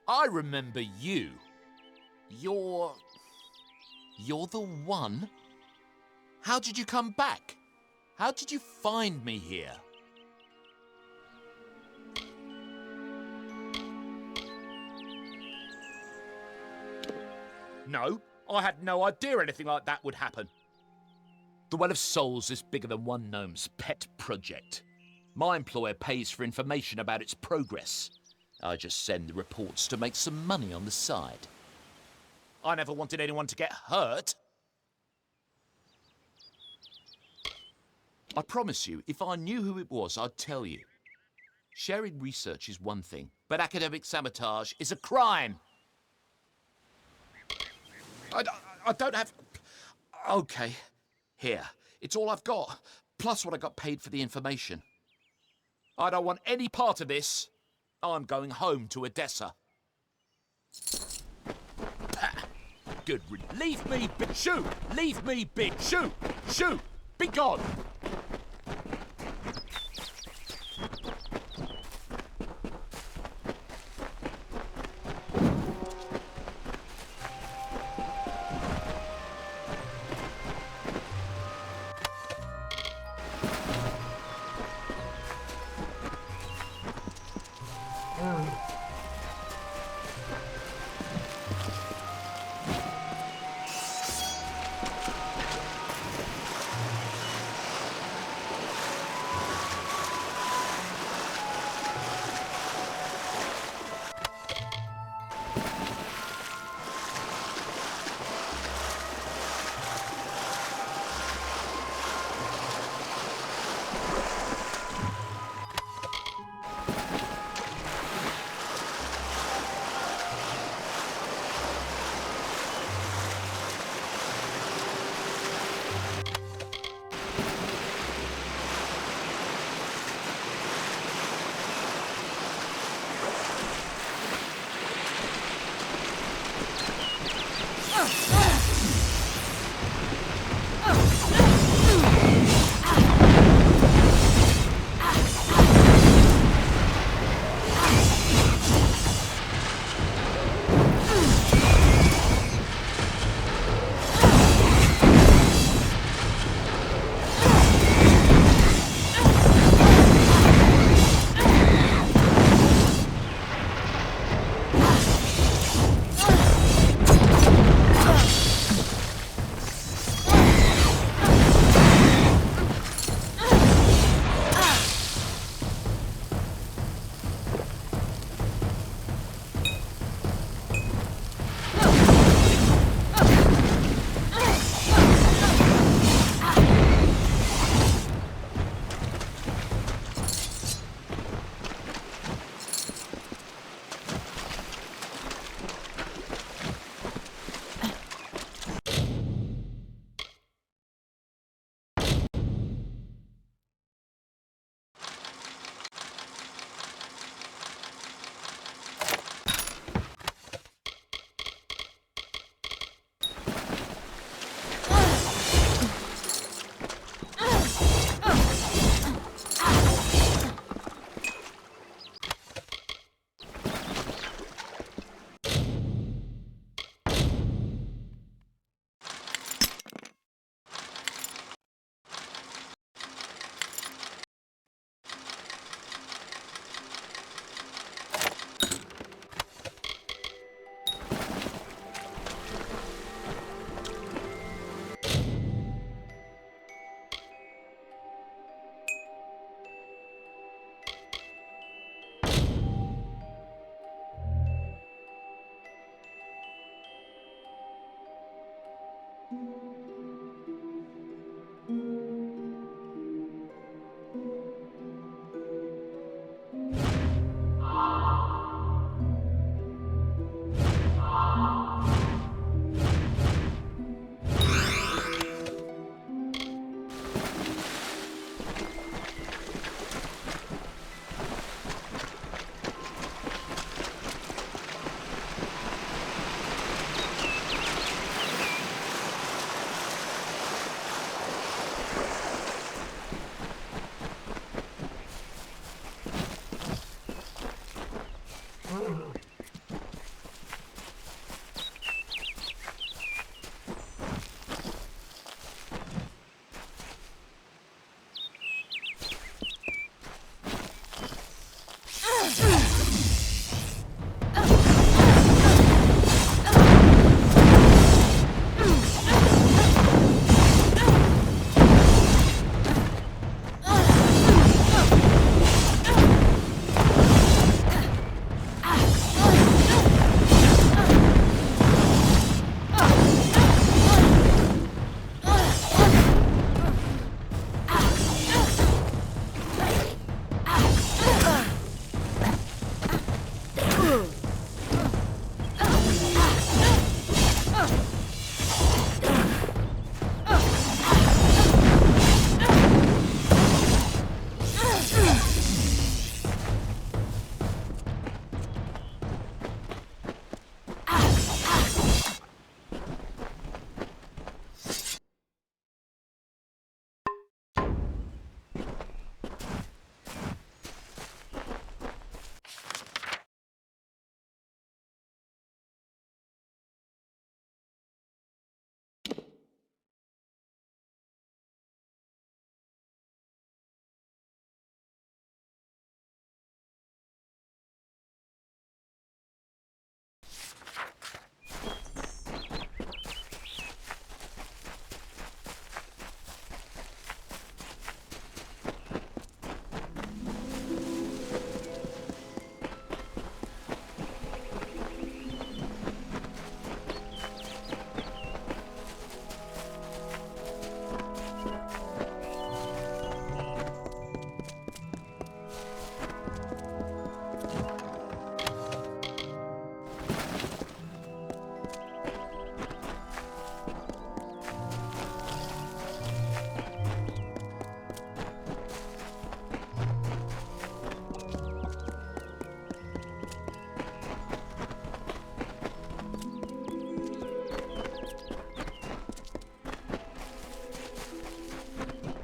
I remember you. You're the one? How did you come back? How did you find me here? No, I had no idea anything like that would happen. The Well of Souls is bigger than one gnome's pet project. My employer pays for information about its progress. I just send the reports to make some money on the side. I never wanted anyone to get hurt. I promise you, if I knew who it was, I'd tell you. Sharing research is one thing, but academic sabotage is a crime. I don't have... Okay, here. It's all I've got, plus what I got paid for the information. I don't want any part of this. I'm going home to Odessa. Good. Leave me be. Shoot! Leave me be. Shoot! Shoot! Be gone!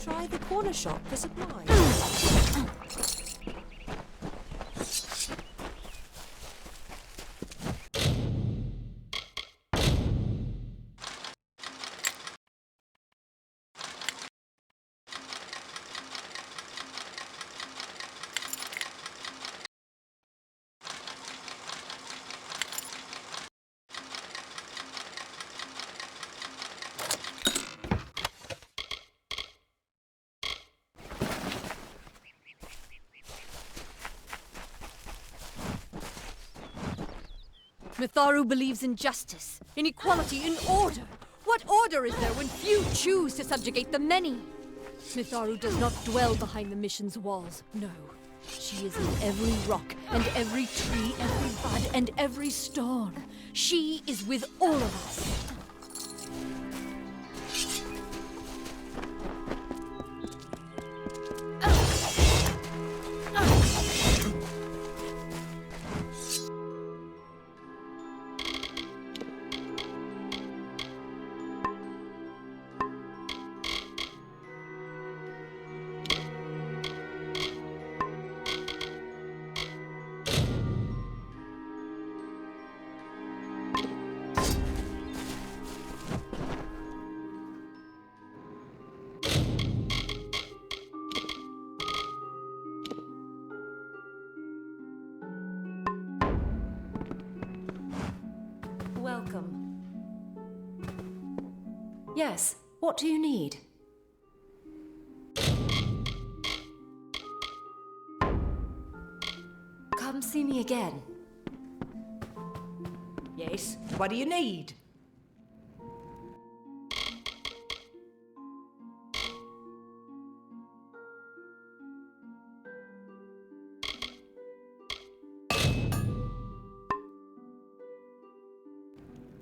Try the corner shop for supplies. Mitharu believes in justice, in equality, in order. What order is there when few choose to subjugate the many? Mitharu does not dwell behind the mission's walls, no. She is in every rock, and every tree, every bud, and every stone. She is with all of us. Welcome. Yes, what do you need? Come see me again. Yes, what do you need?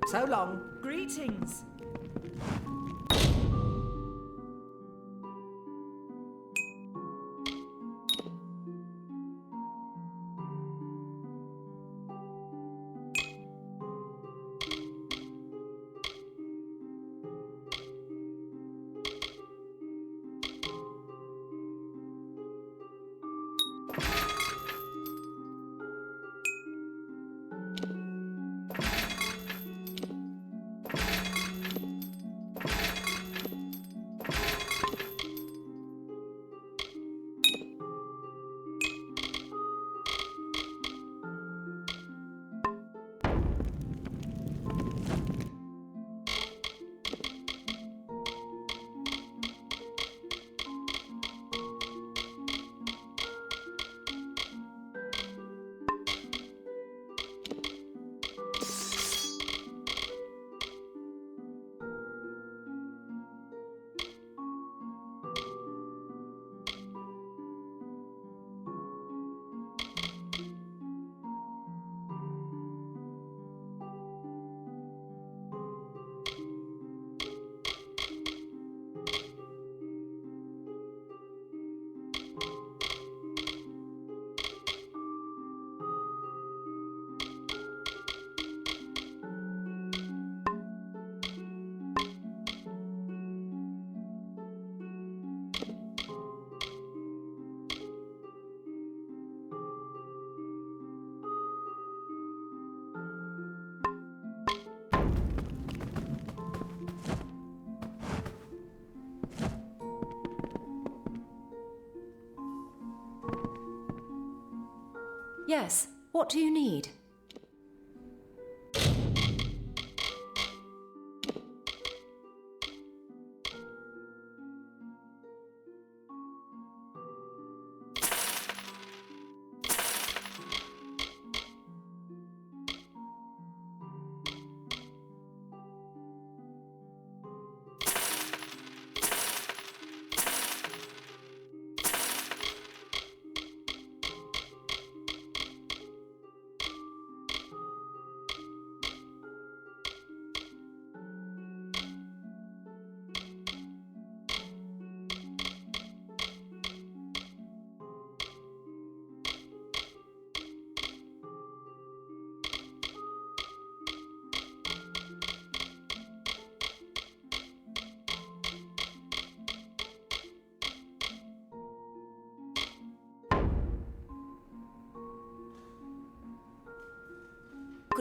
So long. Greetings. Yes, what do you need?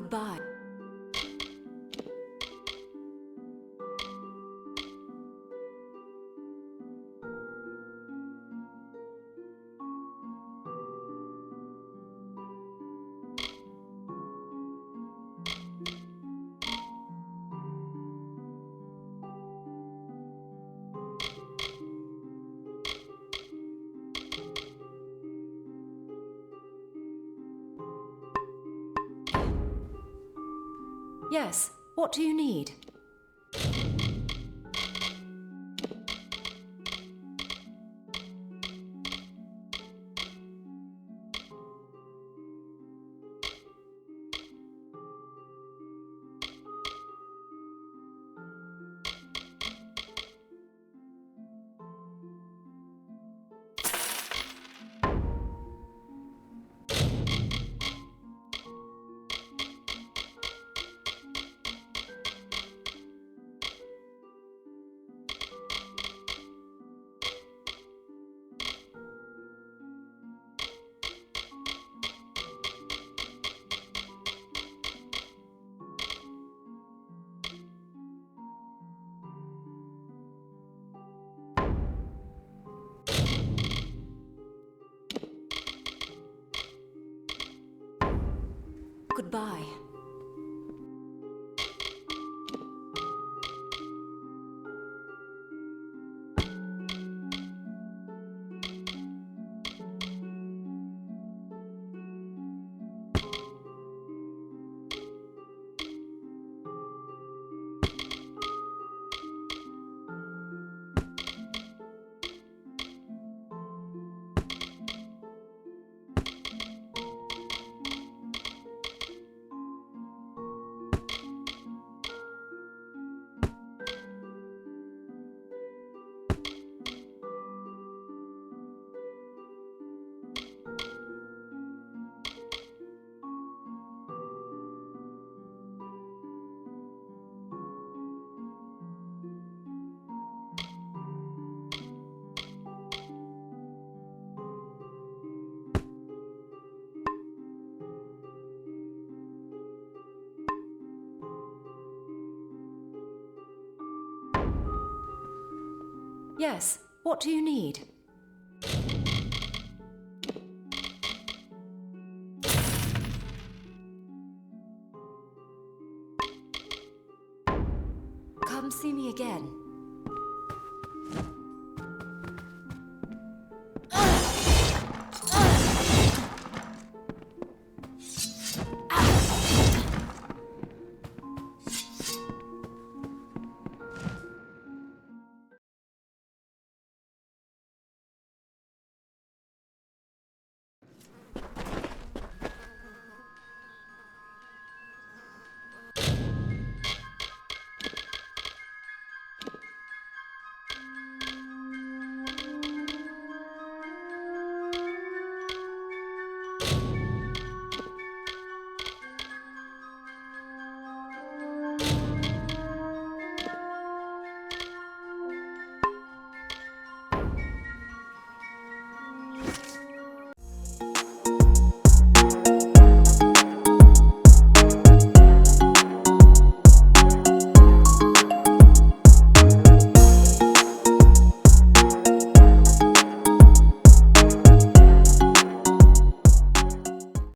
Goodbye. Yes, what do you need? Goodbye. Yes, what do you need? Come see me again.